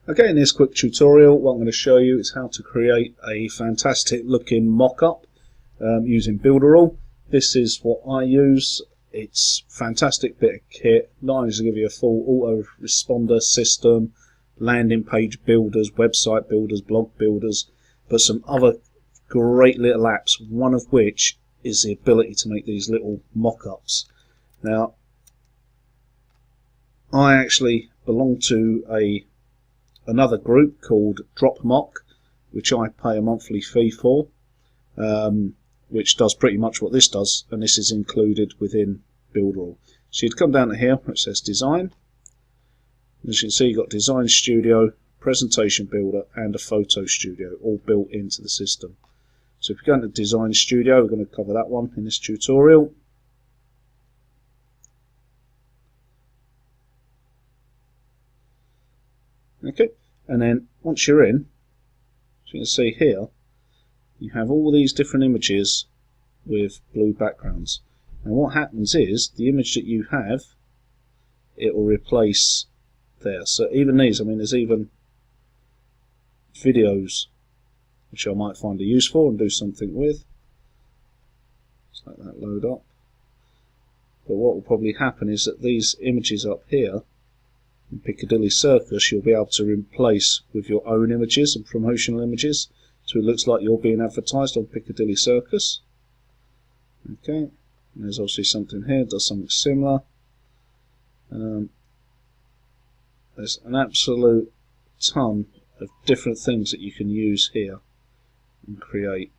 Okay, in this quick tutorial what I'm going to show you is how to create a fantastic looking mock-up using Builderall. This is what I use. It's a fantastic bit of kit, not only to give you a full autoresponder system, landing page builders, website builders, blog builders, but some other great little apps, one of which is the ability to make these little mock-ups. Now, I actually belong to another group called Dropmock, which I pay a monthly fee for, which does pretty much what this does, and this is included within Builderall. So you'd come down to here where it says Design. As you can see, you've got Design Studio, Presentation Builder, and a Photo Studio all built into the system. So if you go into Design Studio, we're going to cover that one in this tutorial. Okay, and then once you're in, as you can see here, you have all these different images with blue backgrounds. And what happens is the image that you have, it will replace there. So even these, I mean, there's even videos which I might find useful and do something with. Just let that load up. But what will probably happen is that these images up here in Piccadilly Circus, you'll be able to replace with your own images and promotional images, so it looks like you're being advertised on Piccadilly Circus. Okay, and there's obviously something here that does something similar. There's an absolute ton of different things that you can use here and create,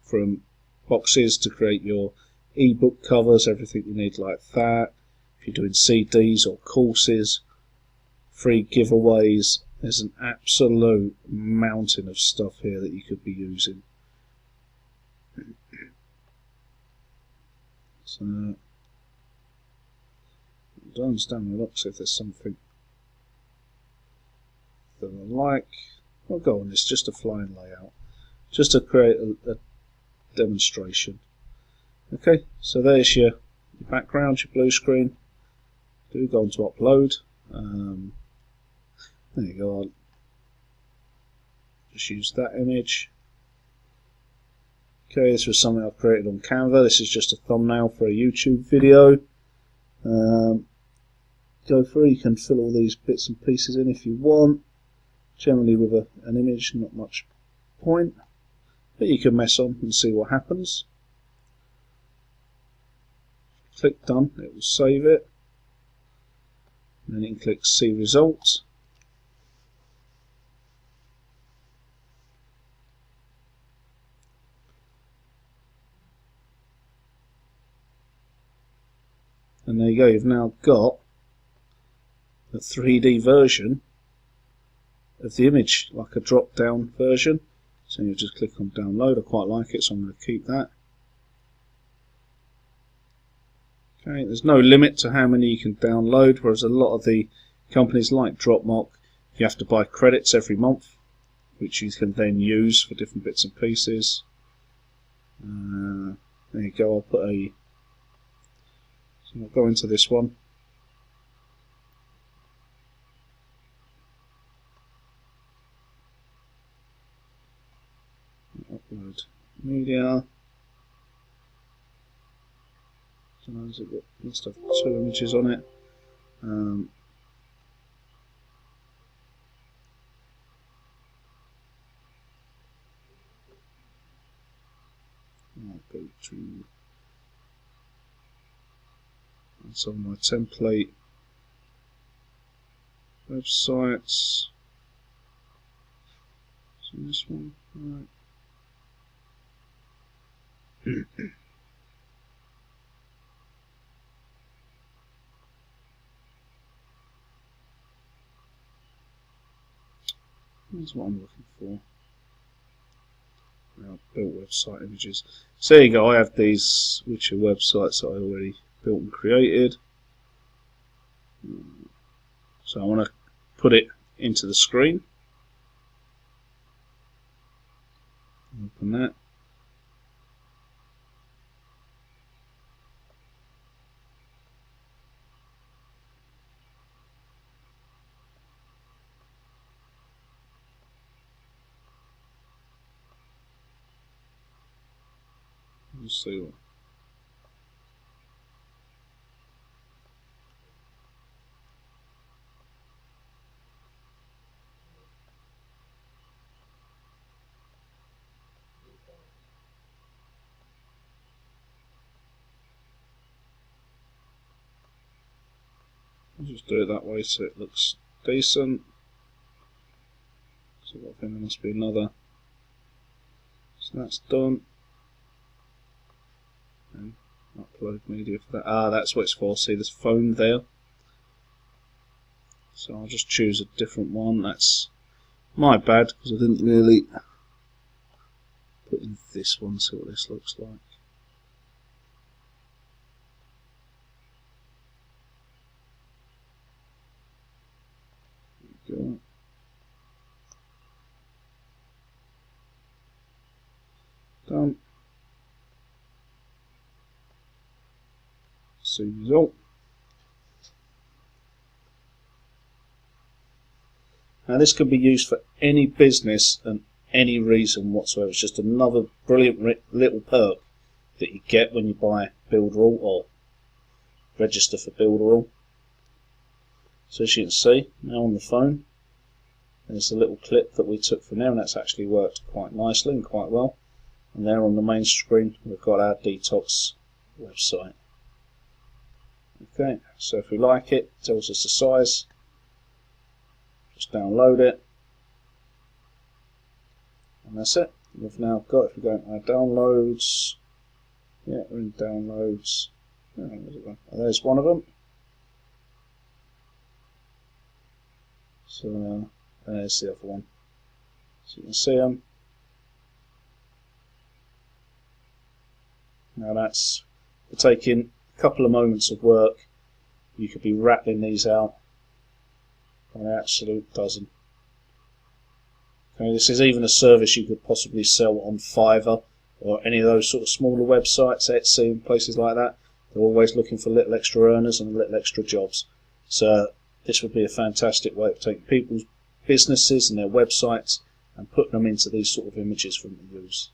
from boxes to create your ebook covers, everything you need like that. If you're doing CDs or courses, free giveaways, there's an absolute mountain of stuff here that you could be using. So, I don't understand the looks if there's something that I like. I'll go on this, just a flying layout, just to create a demonstration. Okay, so there's your background, your blue screen. Do go on to upload. There you go, I'll just use that image. Okay, this was something I've created on Canva. This is just a thumbnail for a YouTube video. Go through, you can fill all these bits and pieces in if you want. Generally with an image, not much point. But you can mess on and see what happens. Click done, it will save it. And then you can click see results. And there you go, you've now got a 3D version of the image, like a drop down version. So you just click on download. I quite like it, so I'm going to keep that. Okay, there's no limit to how many you can download, whereas a lot of the companies like Dropmock, you have to buy credits every month, which you can then use for different bits and pieces. There you go, I'll put a... So I'll go into this one. Upload media. So it must have 2 images on it. I'll go to some of my template websites. So this one, right. That's what I'm looking for. Now, built website images. So there you go, I have these, which are websites that I already built and created. So I want to put it into the screen. Open that. Let's see what. I'll just do it that way so it looks decent. So I think there must be another. So that's done. And upload media for that. Ah, that's what it's for. See this phone there? So I'll just choose a different one. That's my bad because I didn't really put in this one. See what this looks like. There we go. Done. See result. Now this can be used for any business and any reason whatsoever. It's just another brilliant little perk that you get when you buy Builderall or register for Builderall. So as you can see, now on the phone, there's a little clip that we took from there, and that's actually worked quite nicely and quite well. And there on the main screen, we've got our detox website. Okay, so if we like it, it tells us the size. Just download it, and that's it. We've now got, if we go into our downloads, yeah, we're in downloads. Oh, there's one of them. So there's the other one. So you can see them. Now that's for taking a couple of moments of work. You could be rattling these out an absolute dozen. Okay, this is even a service you could possibly sell on Fiverr or any of those sort of smaller websites, Etsy and places like that. They're always looking for little extra earners and little extra jobs. So this would be a fantastic way of taking people's businesses and their websites and putting them into these sort of images for them to use.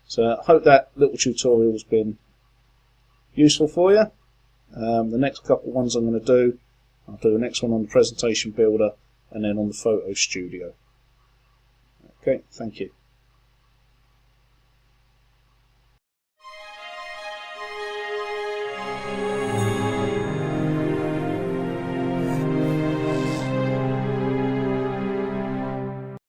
So I hope that little tutorial has been useful for you. The next couple of ones I'm going to do, I'll do the next one on the presentation builder and then on the photo studio. Okay, thank you.